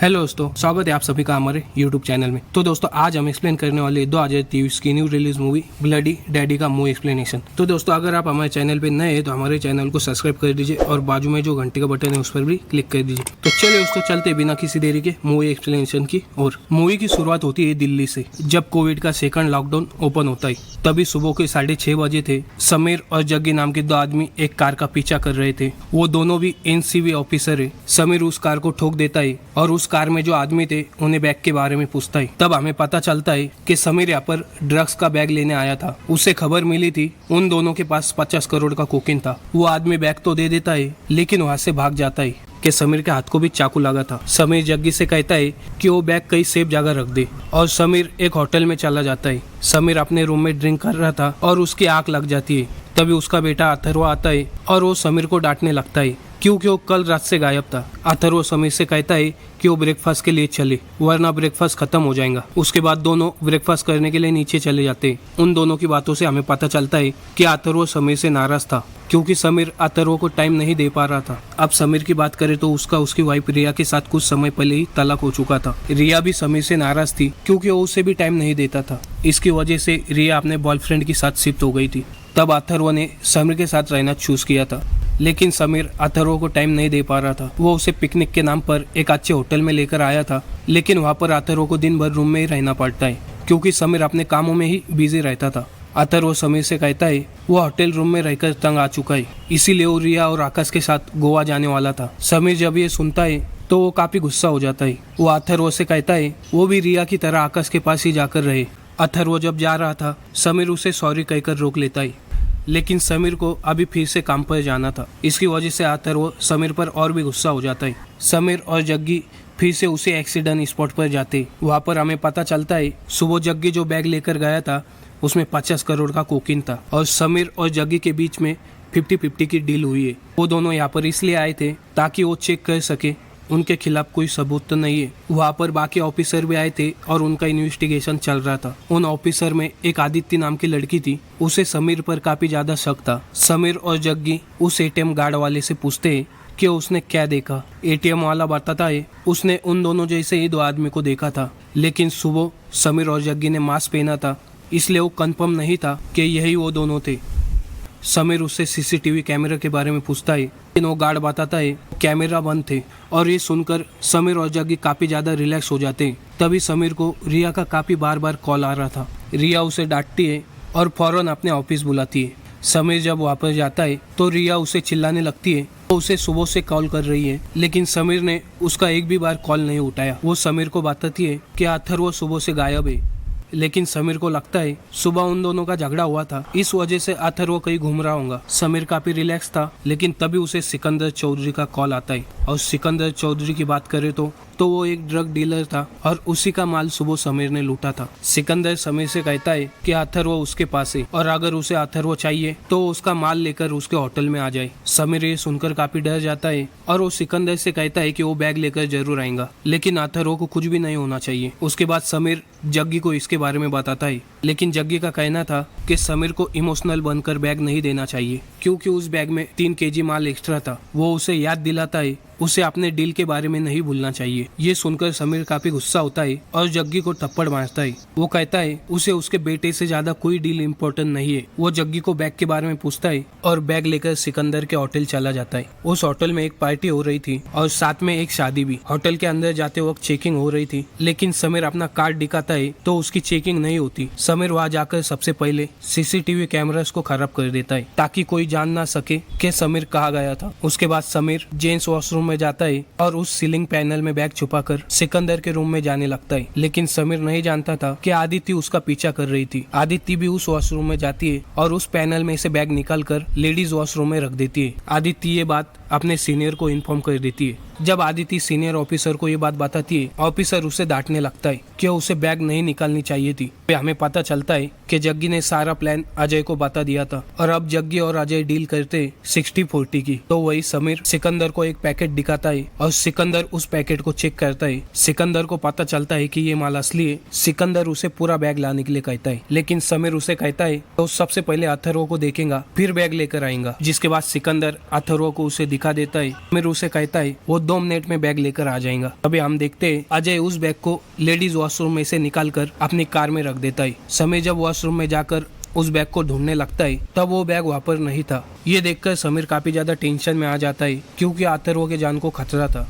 Hello दोस्तों, स्वागत है आप सभी का हमारे यूट्यूब चैनल में। तो दोस्तों आज हम एक्सप्लेन करने वाले 2023 की new release movie bloody daddy का मूवी एक्सप्लेनेशन। तो दोस्तों अगर आप हमारे चैनल पे नए हैं तो हमारे चैनल को सब्सक्राइब कर दीजिए और बाजू में जो घंटे का बटन है उस पर भी क्लिक कर दीजिए। तो चलिए दोस्तों चलते बिना किसी देरी के मूवी एक्सप्लेनेशन की। और मूवी की शुरुआत होती है दिल्ली से। जब कोविड का सेकंड लॉकडाउन ओपन होता है तभी सुबह के 6:30 बजे थे। समीर और जग्गी नाम के दो आदमी एक कार का पीछा कर रहे थे। वो दोनों भी एनसीबी ऑफिसर है। समीर उस कार को ठोक देता है और उस कार में जो आदमी थे उन्हें बैग के बारे में पूछता है। तब हमें पता चलता है कि समीर यहाँ पर ड्रग्स का बैग लेने आया था। उसे खबर मिली थी उन दोनों के पास 50 करोड़ का कोकीन था। वो आदमी बैग तो दे देता है लेकिन वहाँ से भाग जाता है कि समीर के हाथ को भी चाकू लगा था। समीर जग्गी से कहता है कि वो बैग कहीं सेफ जगह रख दे और समीर एक होटल में चला जाता है। समीर अपने रूम में ड्रिंक कर रहा था और उसकी आंख लग जाती है। तभी उसका बेटा अथर्व आता है और वो समीर को डांटने लगता है क्योंकि वो कल रात से गायब था। अथर्व समीर से कहता है कि वो ब्रेकफास्ट के लिए चले वरना ब्रेकफास्ट खत्म हो जाएगा। उसके बाद दोनों ब्रेकफास्ट करने के लिए नीचे चले जाते हैं। उन दोनों की बातों से हमें पता चलता है कि अथर्व समीर से नाराज था क्योंकि समीर अथर्व को टाइम नहीं दे पा रहा था। अब समीर की बात करें तो उसका उसकी वाइफ रिया के साथ कुछ समय पहले ही तलाक हो चुका था। रिया भी समीर से नाराज थी क्योंकि वो उसे भी टाइम नहीं देता था। इसकी वजह से रिया अपने बॉयफ्रेंड के साथ शिफ्ट हो गई थी। तब अथर्व ने समीर के साथ रहना चूज किया था लेकिन समीर अथर्व को टाइम नहीं दे पा रहा था। वो उसे पिकनिक के नाम पर एक अच्छे होटल में लेकर आया था लेकिन वहाँ पर अथर्व को दिन भर रूम में ही रहना पड़ता है क्योंकि समीर अपने कामों में ही बिजी रहता था। अथर्व समीर से कहता है वो होटल रूम में रहकर तंग आ चुका है, इसीलिए वो रिया और आकाश के साथ गोवा जाने वाला था। समीर जब ये सुनता है तो वो काफी गुस्सा हो जाता है। वो अथर्व से कहता है वो भी रिया की तरह आकाश के पास ही जाकर रहे। अथर्व जब जा रहा था समीर उसे सॉरी कहकर रोक लेता है लेकिन समीर को अभी फिर से काम पर जाना था। इसकी वजह से अथर्व समीर पर और भी गुस्सा हो जाता है। समीर और जग्गी फिर से उसे एक्सीडेंट स्पॉट पर जाते। वहाँ पर हमें पता चलता है सुबह जग्गी जो बैग लेकर गया था उसमें 50 करोड़ का कोकीन था और समीर और जग्गी के बीच में 50-50 की डील हुई है। वो दोनों यहाँ पर इसलिए आए थे ताकि वो चेक कर सके उनके खिलाफ कोई सबूत तो नहीं है। वहाँ पर बाकी ऑफिसर भी आए थे और उनका इन्वेस्टिगेशन चल रहा था। उन ऑफिसर में एक आदित्य नाम की लड़की थी। उसे समीर पर काफी ज्यादा शक था। समीर और जग्गी उस एटीएम गार्ड वाले से पूछते हैं कि उसने क्या देखा। एटीएम वाला बताता है उसने उन दोनों जैसे ही दो आदमी को देखा था लेकिन सुबह समीर और जग्गी ने मास्क पहना था इसलिए वो कंफर्म नहीं था कि यही वो दोनों थे। समीर उससे सीसीटीवी कैमरा के बारे में पूछता है लेकिन वो गार्ड बताता है कैमरा बंद थे और ये सुनकर समीर और जग्गी काफी ज्यादा रिलैक्स हो जाते हैं। तभी समीर को रिया का काफी बार बार कॉल आ रहा था। रिया उसे डांटती है और फौरन अपने ऑफिस बुलाती है। समीर जब वापस जाता है तो रिया उसे चिल्लाने लगती है। वो उसे सुबह से कॉल कर रही है लेकिन समीर ने उसका एक भी बार कॉल नहीं उठाया। वो समीर को बताती है कि अथर्व सुबह से गायब है लेकिन समीर को लगता है सुबह उन दोनों का झगड़ा हुआ था, इस वजह से अथर्व कहीं घूम रहा होगा। समीर काफी रिलैक्स था लेकिन तभी उसे सिकंदर चौधरी का कॉल आता है और सिकंदर चौधरी की बात करें तो वो एक ड्रग डीलर था और उसी का माल सुबह समीर ने लूटा था। सिकंदर समीर से कहता है कि अथर्व उसके पास है और अगर उसे अथर्व चाहिए तो उसका माल लेकर उसके होटल में आ जाए। समीर ये सुनकर काफी डर जाता है और वो सिकंदर से कहता है कि वो बैग लेकर जरूर आएगा लेकिन अथर्व को कुछ भी नहीं होना चाहिए। उसके बाद समीर जग्गी को इसके बारे में बताता है लेकिन जग्गी का कहना था कि समीर को इमोशनल बनकर बैग नहीं देना चाहिए क्योंकि उस बैग में 3 kg माल एक्स्ट्रा था। वो उसे याद दिलाता है उसे अपने डील के बारे में नहीं भूलना चाहिए। ये सुनकर समीर काफी गुस्सा होता है और जग्गी को थप्पड़ मारता है। वो कहता है उसे उसके बेटे से ज्यादा कोई डील इम्पोर्टेंट नहीं है। वो जग्गी को बैग के बारे में पूछता है और बैग लेकर सिकंदर के होटल चला जाता है। उस होटल में एक पार्टी हो रही थी और साथ में एक शादी भी। होटल के अंदर जाते वक्त चेकिंग हो रही थी लेकिन समीर अपना कार्ड दिखाता है तो उसकी चेकिंग नहीं होती। समीर वहाँ जाकर सबसे पहले सीसीटीवी कैमरास को खराब कर देता है ताकि कोई जान ना सके कि समीर कहाँ गया था। उसके बाद समीर जेंट्स वॉशरूम में जाता है और उस सीलिंग पैनल में बैग छुपाकर सिकंदर के रूम में जाने लगता है लेकिन समीर नहीं जानता था कि आदित्य उसका पीछा कर रही थी। आदित्य भी उस वॉशरूम में जाती है और उस पैनल में से बैग निकाल कर लेडीज वॉशरूम में रख देती है। आदित्य ये बात अपने सीनियर को इन्फॉर्म कर देती है। जब आदित्य सीनियर ऑफिसर को ये बात बताती है ऑफिसर उसे डांटने लगता है कि उसे बैग नहीं निकालनी चाहिए थी। हमें पता चलता है कि जग्गी ने सारा प्लान अजय को बता दिया था और अब जग्गी और अजय डील करते 60-40 की। तो वही समीर सिकंदर को एक पैकेट दिखाता है और सिकंदर उस पैकेट को चेक करता है। सिकंदर को पता चलता है कि ये माल असली है। सिकंदर उसे पूरा बैग लाने के लिए कहता है लेकिन समीर उसे कहता है तो सबसे पहले अथर्व को देखेगा फिर बैग लेकर आएगा। जिसके बाद सिकंदर अथर्व को उसे दिखा देता है। समीर उसे कहता है वो 2 मिनट में बैग लेकर आ जाएगा। अभी हम देखते हैं अजय उस बैग को लेडीज वॉशरूम में से निकाल कर अपनी कार में रख देता है। समीर जब वॉशरूम में जाकर उस बैग को ढूंढने लगता है तब वो बैग वहाँ पर नहीं था। ये देखकर समीर काफी ज्यादा टेंशन में आ जाता है क्योंकि अथर्व के जान को खतरा था।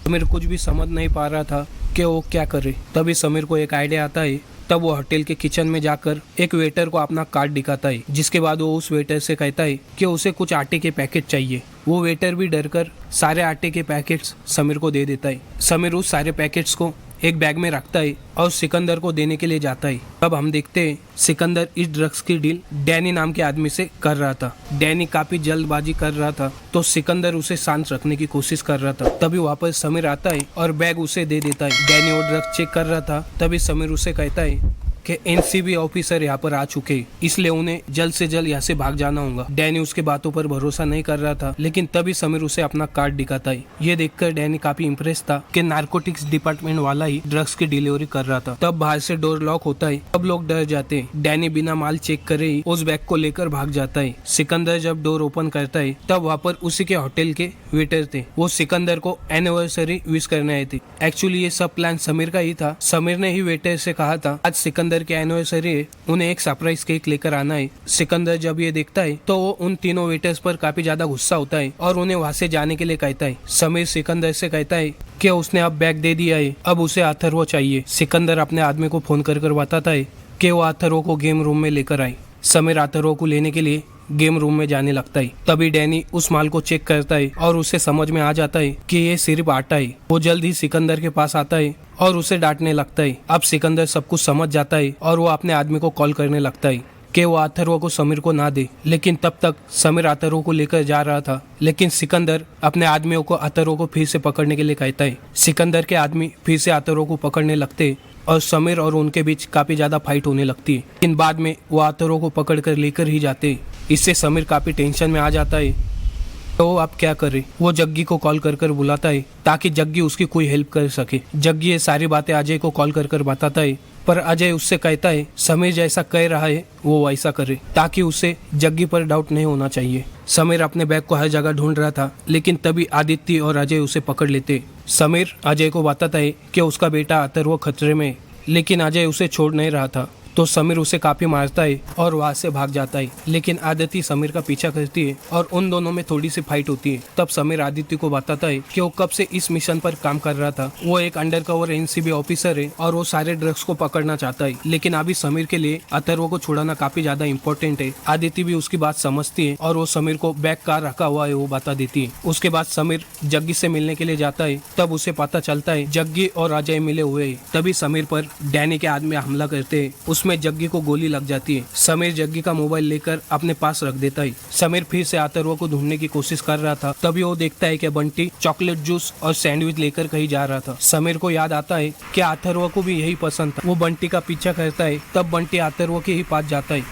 समीर कुछ भी समझ नहीं पा रहा था कि वो क्या करे। तभी समीर को एक आइडिया आता है। तब वो होटल के किचन में जाकर एक वेटर को अपना कार्ड दिखाता है, जिसके बाद वो उस वेटर से कहता है कि उसे कुछ आटे के पैकेट चाहिए। वो वेटर भी डरकर सारे आटे के पैकेट्स समीर को दे देता है। समीर उस सारे पैकेट्स को एक बैग में रखता है और सिकंदर को देने के लिए जाता है। तब हम देखते हैं सिकंदर इस ड्रग्स की डील डैनी नाम के आदमी से कर रहा था। डैनी काफी जल्दबाजी कर रहा था तो सिकंदर उसे शांत रखने की कोशिश कर रहा था। तभी वापस समीर आता है और बैग उसे दे देता है। डैनी वो ड्रग्स चेक कर रहा था। तभी समीर उसे कहता है कि एनसीबी ऑफिसर यहाँ पर आ चुके हैं, इसलिए उन्हें जल्द से जल्द यहाँ से भाग जाना होगा। डैनी उसके बातों पर भरोसा नहीं कर रहा था, लेकिन तभी समीर उसे अपना कार्ड दिखाता है। ये देखकर डैनी काफी इम्प्रेस था कि नारकोटिक्स डिपार्टमेंट वाला ही ड्रग्स की डिलीवरी कर रहा था। तब बाहर से डोर लॉक होता है। सब लोग डर जाते हैं। डैनी बिना माल चेक करे ही उस बैग को लेकर भाग जाता है। सिकंदर जब डोर ओपन करता है तब वहाँ पर उसी के होटल के वेटर थे। वो सिकंदर को एनिवर्सरी विश करने आए थे। एक्चुअली ये सब प्लान समीर का ही था। समीर ने ही वेटर से कहा था आज सिकंदर की एनिवर्सरी है, उन्हें एक सरप्राइज केक लेकर आना है। सिकंदर जब ये देखता है तो वो उन तीनों वेटर्स पर काफी ज्यादा गुस्सा होता है और उन्हें वहाँ से जाने के लिए कहता है। समीर सिकंदर से कहता है कि उसने अब बैग दे दिया है, अब उसे अथर्व चाहिए। सिकंदर अपने आदमी को फोन कर बताता है कि वो अथर्व को गेम रूम में लेकर आए। समीर अथर्व को लेने के लिए गेम रूम में जाने लगता है। तभी डैनी उस माल को चेक करता है और उसे समझ में आ जाता है कि ये सिर्फ आटा है। वो जल्द ही सिकंदर के पास आता है और उसे डांटने लगता है। अब सिकंदर सब कुछ समझ जाता है और वो अपने आदमी को कॉल करने लगता है कि वो अथर्व को समीर को ना दे। लेकिन तब तक समीर अथर्व को लेकर जा रहा था, लेकिन सिकंदर अपने आदमियों को अथर्व को फिर से पकड़ने के लिए कहता है। सिकंदर के आदमी फिर से अथर्व को पकड़ने लगते हैं और समीर और उनके बीच काफी ज्यादा फाइट होने लगती है। लेकिन बाद में वो अथर्व को पकड़ कर लेकर ही जाते हैं। इससे समीर काफी टेंशन में आ जाता है। तो अब क्या करे, वो जग्गी को कॉल कर बुलाता है ताकि जग्गी उसकी कोई हेल्प कर सके। जग्गी ये सारी बातें अजय को कॉल कर बताता है, पर अजय उससे कहता है समीर जैसा कह रहा है वो वैसा करे ताकि उसे जग्गी पर डाउट नहीं होना चाहिए। समीर अपने बैग को हर जगह ढूंढ रहा था, लेकिन तभी आदित्य और अजय उसे पकड़ लेते। समीर अजय को बताता है कि उसका बेटा अथर्व खतरे में, लेकिन अजय उसे छोड़ नहीं रहा था। तो समीर उसे काफी मारता है और वहाँ से भाग जाता है। लेकिन आदित्य समीर का पीछा करती है और उन दोनों में थोड़ी सी फाइट होती है। तब समीर आदित्य को बताता है कि वो कब से इस मिशन पर काम कर रहा था। वो एक अंडरकवर एनसीबी ऑफिसर है और वो सारे ड्रग्स को पकड़ना चाहता है, लेकिन अभी समीर के लिए अथर्व को छुड़ाना काफी ज्यादा इम्पोर्टेंट है। आदित्य भी उसकी बात समझती है और वो समीर को बैग कहाँ रखा हुआ है वो बता देती है। उसके बाद समीर जग्गी से मिलने के लिए जाता है। तब उसे पता चलता है जग्गी और अजय मिले हुए हैं। तभी समीर पर डैनी के आदमी हमला करते हैं। उसमें जग्गी को गोली लग जाती है। समीर जग्गी का मोबाइल लेकर अपने पास रख देता है। समीर फिर से अथर्व को ढूंढने की कोशिश कर रहा था। तभी वो देखता है कि बंटी चॉकलेट जूस और सैंडविच लेकर कहीं जा रहा था। समीर को याद आता है कि अथर्व को भी यही पसंद था। वो बंटी का पीछा करता है। तब बंटी अथर्व के ही पास जाता है,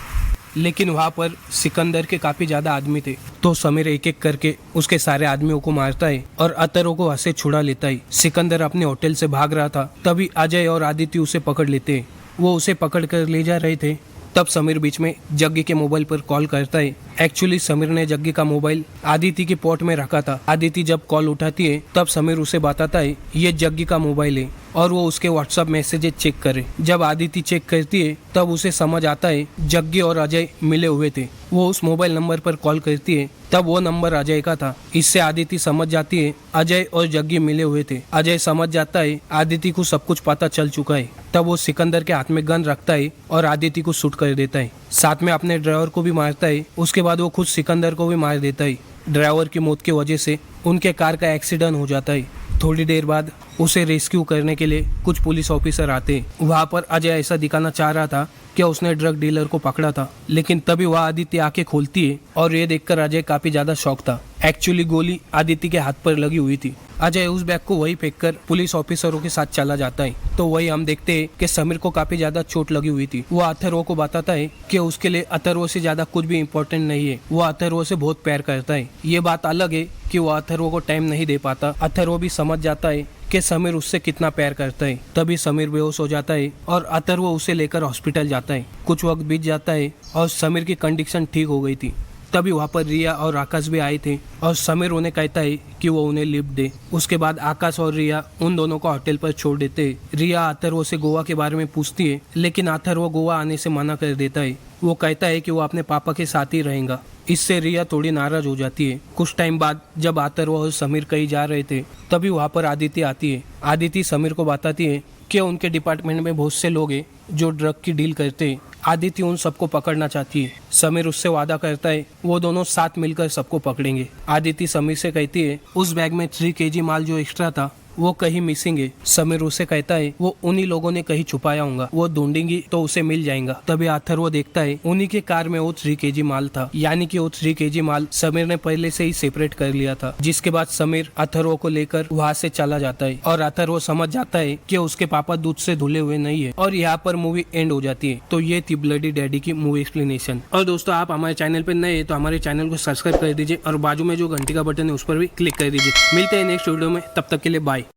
लेकिन वहाँ पर सिकंदर के काफी ज्यादा आदमी थे। तो समीर एक एक करके उसके सारे आदमियों को मारता है और अथर्व को वहाँ से छुड़ा लेता है। सिकंदर अपने होटल से भाग रहा था। तभी अजय और आदित्य उसे पकड़ लेते हैं। वो उसे पकड़ कर ले जा रहे थे। तब समीर बीच में जग्गी के मोबाइल पर कॉल करता है। एक्चुअली समीर ने जग्गी का मोबाइल आदित्य के पोर्ट में रखा था। आदित्य जब कॉल उठाती है तब समीर उसे बताता है ये जग्गी का मोबाइल है और वो उसके व्हाट्सएप मैसेजेस चेक करे। जब आदित्य चेक करती है तब उसे समझ आता है जग्गी और अजय मिले हुए थे। वो उस मोबाइल नंबर पर कॉल करती है। तब वो नंबर अजय का था। इससे आदित्य समझ जाती है अजय और जग्गी मिले हुए थे। अजय समझ जाता है आदित्य को सब कुछ पता चल चुका है। तब वो सिकंदर के हाथ में गन रखता है और आदित्य को शूट कर देता है। साथ में अपने ड्राइवर को भी मारता है। उसके बाद वो खुद सिकंदर को भी मार देता है। ड्राइवर की मौत की वजह से उनके कार का एक्सीडेंट हो जाता है। थोड़ी देर बाद उसे रेस्क्यू करने के लिए कुछ पुलिस ऑफिसर आते हैं। वहाँ पर अजय ऐसा दिखाना चाह रहा था कि उसने ड्रग डीलर को पकड़ा था, लेकिन तभी वह आदित्य आके खोलती है और ये देखकर अजय काफी ज्यादा शॉक था। एक्चुअली गोली आदित्य के हाथ पर लगी हुई थी। अजय उस बैग को वही फेंककर पुलिस ऑफिसरों के साथ चला जाता है। तो वही हम देखते हैं कि समीर को काफी ज्यादा चोट लगी हुई थी। वो अथर्व को बताता है कि उसके लिए अथर्व से ज्यादा कुछ भी इम्पोर्टेंट नहीं है। वो अथर्व से बहुत प्यार करता है। ये बात अलग है कि वो अथर्व को टाइम नहीं दे पाता। अथर्व भी समझ जाता है कि समीर उससे कितना प्यार करता है। तभी समीर बेहोश हो जाता है और अथर्व उसे लेकर हॉस्पिटल जाता है। कुछ वक्त बीत जाता है और समीर की कंडीशन ठीक हो गई थी। तभी वहाँ पर रिया और आकाश भी आए थे और समीर उन्हें कहता है कि वो उन्हें लिफ्ट दे। उसके बाद आकाश और रिया उन दोनों को होटल पर छोड़ देते हैं। रिया अथर्व से गोवा के बारे में पूछती है, लेकिन अथर्व गोवा आने से मना कर देता है। वो कहता है कि वो अपने पापा के साथ ही रहेगा। इससे रिया थोड़ी नाराज हो जाती है। कुछ टाइम बाद जब अथर्व और समीर कहीं जा रहे थे, तभी वहाँ पर आदिति आती है। आदिति समीर को बताती है कि उनके डिपार्टमेंट में बहुत से लोग हैं जो ड्रग की डील करते हैं। आदिति उन सबको पकड़ना चाहती है। समीर उससे वादा करता है वो दोनों साथ मिलकर सबको पकड़ेंगे। आदिति समीर से कहती है उस बैग में 3 kg माल जो एक्स्ट्रा था वो कहीं मिसिंग है। समीर उसे कहता है वो उन्हीं लोगों ने कहीं छुपाया होगा, वो ढूंढेंगी तो उसे मिल जाएगा। तभी अथर्व देखता है उन्हीं के कार में वो 3 kg माल था, यानी कि वो 3 kg माल समीर ने पहले से ही सेपरेट कर लिया था। जिसके बाद समीर अथर्व को लेकर वहाँ से चला जाता है और अथर्व समझ जाता है कि उसके पापा दूध से धुले हुए नहीं है और यहाँ पर मूवी एंड हो जाती है। तो ये थी ब्लडी डैडी की मूवी एक्सप्लेनेशन। और दोस्तों आप हमारे चैनल पर नए हैं तो हमारे चैनल को सब्सक्राइब कर दीजिए और बाजू में जो घंटी का बटन है उस पर भी क्लिक कर दीजिए। मिलते हैं नेक्स्ट वीडियो में, तब तक के लिए बाय।